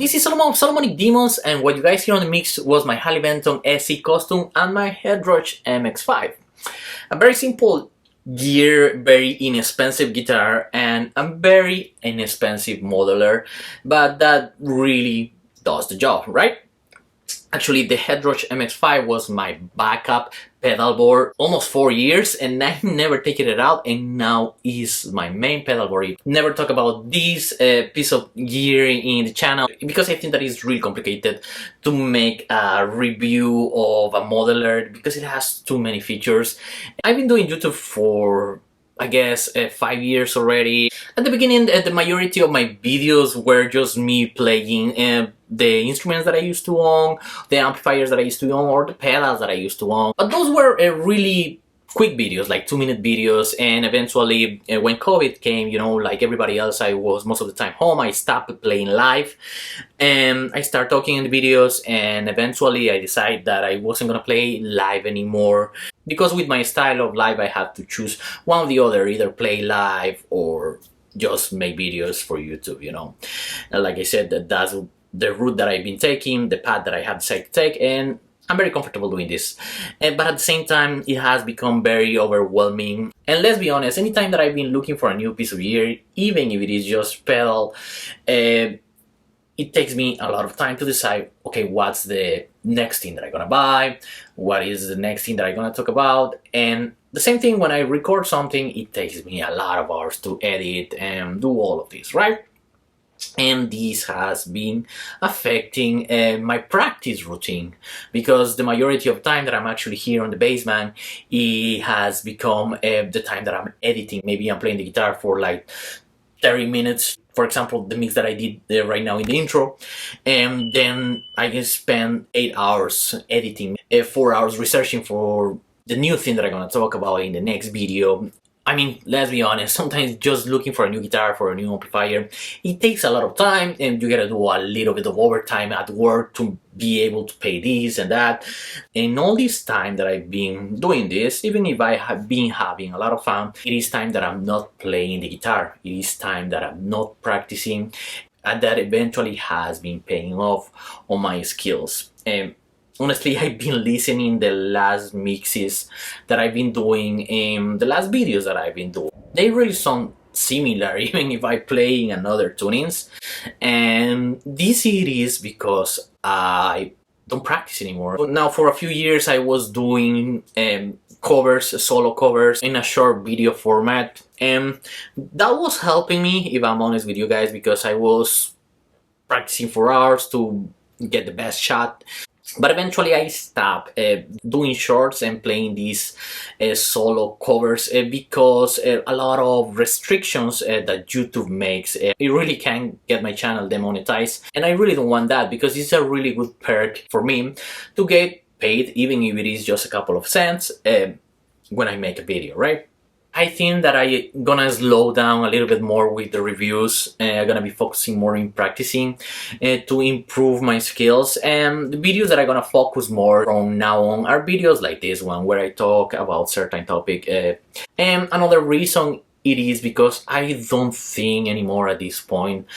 This is Solomon of Solomonic Demons, and what you guys hear on the mix was my Harley Benton SC Custom and my Headrush MX5. A very simple gear, very inexpensive guitar, and a very inexpensive modeler, but that really does the job, right? Actually, the Headrush MX5 was my backup pedal board almost 4 years, and I never taken it out, and now is my main pedal board. Never talk about this piece of gear in the channel because I think that is really complicated to make a review of a modeler because it has too many features. I've been doing YouTube for I guess 5 years already. At the beginning, the majority of my videos were just me playing the instruments that I used to own, the amplifiers that I used to own, or the pedals that I used to own. But those were really quick videos, like 2-minute videos, and eventually when COVID came, you know, like everybody else, I was most of the time home. I stopped playing live and I started talking in the videos, and eventually I decided that I wasn't gonna play live anymore because with my style of live I had to choose one or the other, either play live or just make videos for YouTube, you know. And like I said, that's the route that I've been taking, the path that I have decided to take, and I'm very comfortable doing this. But at the same time, it has become very overwhelming. And let's be honest, anytime that I've been looking for a new piece of gear, even if it is just pedal, it takes me a lot of time to decide, okay, what's the next thing that I'm gonna buy? What is the next thing that I'm gonna talk about? And the same thing when I record something, it takes me a lot of hours to edit and do all of this, right? And this has been affecting my practice routine because the majority of time that I'm actually here on the basement, it has become the time that I'm editing. Maybe I'm playing the guitar for like 30 minutes, for example, the mix that I did right now in the intro, and then I can spend 8 hours editing, 4 hours researching for the new thing that I'm gonna talk about in the next video. I mean, let's be honest, sometimes just looking for a new guitar, for a new amplifier, it takes a lot of time, and you gotta do a little bit of overtime at work to be able to pay this and that. And all this time that I've been doing this, even if I have been having a lot of fun, it is time that I'm not playing the guitar. It is time that I'm not practicing, and that eventually has been paying off on my skills. And honestly, I've been listening the last mixes that I've been doing and the last videos that I've been doing. They really sound similar even if I play in another tunings. And this it is because I don't practice anymore. Now for a few years I was doing covers, solo covers in a short video format. And that was helping me, if I'm honest with you guys, because I was practicing for hours to get the best shot. But eventually I stopped doing shorts and playing these solo covers because a lot of restrictions that YouTube makes, it really can get my channel demonetized, and I really don't want that because it's a really good perk for me to get paid, even if it is just a couple of cents when I make a video, right? I think that I'm gonna slow down a little bit more with the reviews. I'm gonna be focusing more in practicing to improve my skills, and the videos that I'm gonna focus more from now on are videos like this one where I talk about certain topic. And another reason it is because I don't think anymore at this point,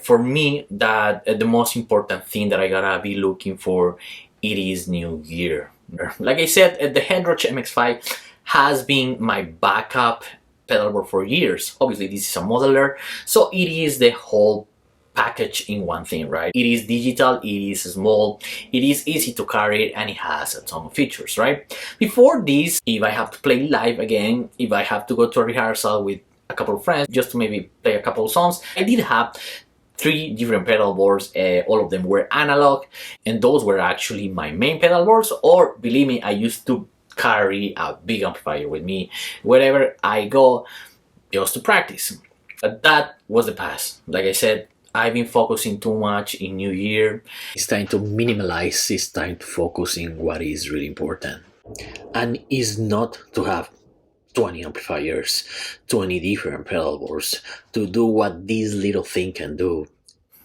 for me, that the most important thing that I gotta be looking for, it is new gear. Like I said, the Headrush MX5 has been my backup pedalboard for years. Obviously this is a modeler, so it is the whole package in one thing, right? It is digital, it is small, it is easy to carry, and it has a ton of features, right? Before this, if I have to play live again, if I have to go to a rehearsal with a couple of friends just to maybe play a couple of songs, I did have 3 different pedal boards. All of them were analog, and those were actually my main pedal boards. Or believe me, I used to carry a big amplifier with me wherever I go just to practice. But that was the past. Like I said, I've been focusing too much in New Year. It's time to minimalize, it's time to focus in what is really important. And it's not to have 20 amplifiers, 20 different pedal boards to do what this little thing can do.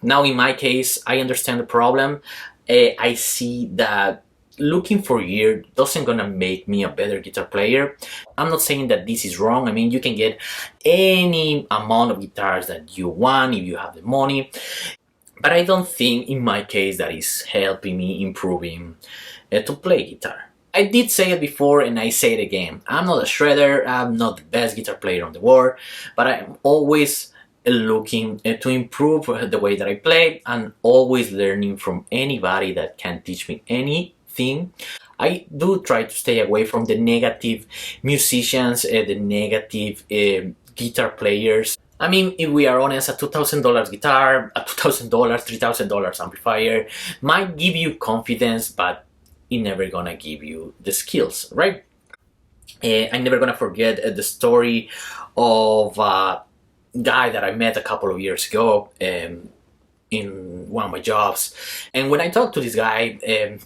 Now in my case, I understand the problem. I see that looking for gear doesn't gonna make me a better guitar player. I'm not saying that this is wrong. I mean, you can get any amount of guitars that you want if you have the money. but I don't think in my case that is helping me improving to play guitar. I did say it before and I say it again. I'm not a shredder, I'm not the best guitar player on the world, but I'm always looking to improve the way that I play and always learning from anybody that can teach me anything. I do try to stay away from the negative musicians, the negative guitar players. I mean, if we are honest, a $2,000 guitar, a $2,000, $3,000 amplifier might give you confidence, but it never gonna give you the skills, right? I'm never gonna forget the story of a guy that I met a couple of years ago in one of my jobs. And when I talked to this guy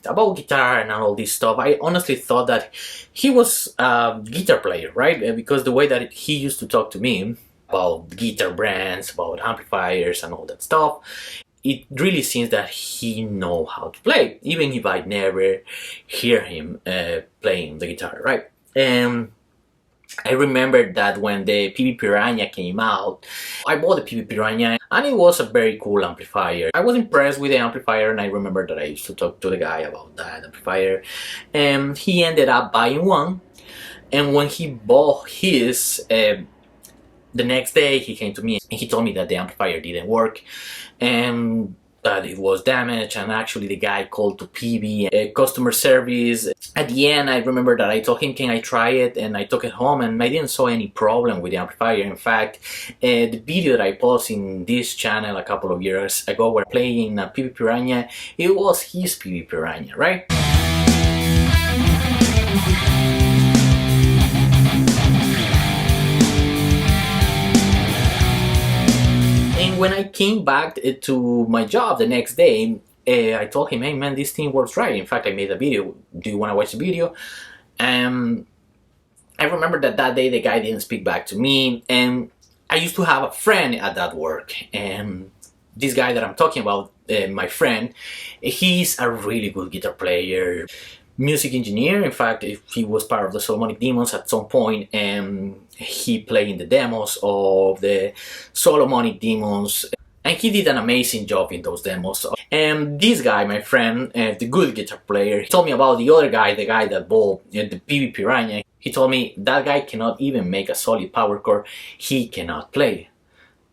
about guitar and all this stuff, I honestly thought that he was a guitar player, right? Because the way that he used to talk to me about guitar brands, about amplifiers and all that stuff, it really seems that he know how to play, even if I never hear him playing the guitar, right? And I remember that when the PB Piranha came out, I bought the PB Piranha and it was a very cool amplifier. I was impressed with the amplifier and I remember that I used to talk to the guy about that amplifier, and he ended up buying one. And when he bought his, the next day he came to me and he told me that the amplifier didn't work and that it was damaged, and actually the guy called to PB customer service. At the end, I remember that I told him, can I try it? And I took it home and I didn't saw any problem with the amplifier. In fact, the video that I posted in this channel a couple of years ago where playing a PB Piranha, it was his PB Piranha, right? When I came back to my job the next day, I told him, hey man, this thing works right. In fact, I made a video. Do you want to watch the video? I remember that that day the guy didn't speak back to me, and I used to have a friend at that work, and this guy that I'm talking about, my friend, he's a really good guitar player, music engineer. In fact, he was part of the Solomonic Demons at some point, and he played in the demos of the Solomonic Demons, and he did an amazing job in those demos. And this guy, my friend, the good guitar player, he told me about the other guy, the guy that bought the PB Piranha. He told me that guy cannot even make a solid power chord, he cannot play.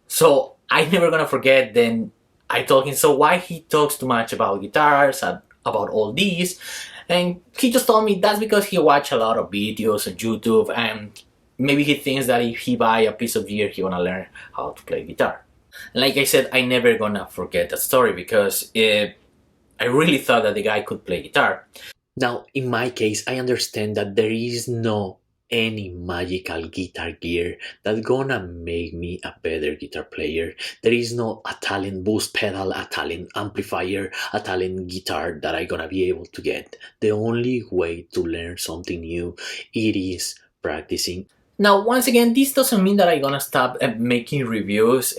So I never gonna forget. Then I told him, so why he talks too much about guitars, about all these? And he just told me that's because he watched a lot of videos on YouTube, and maybe he thinks that if he buy a piece of gear, he wanna learn how to play guitar. Like I said, I never gonna forget that story because I really thought that the guy could play guitar. Now, in my case, I understand that there is no any magical guitar gear that's gonna make me a better guitar player. There is no a talent boost pedal, a talent amplifier, a talent guitar that I'm gonna be able to get. The only way to learn something new, it is practicing. Now, once again, this doesn't mean that I'm gonna stop making reviews,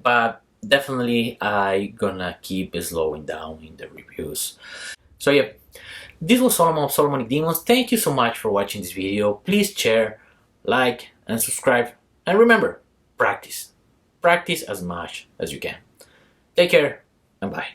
but definitely I'm gonna keep slowing down in the reviews. So yeah, this was Solomon of Solomonic Demons. Thank you so much for watching this video. Please share, like, and subscribe. And remember, practice. Practice as much as you can. Take care, and bye.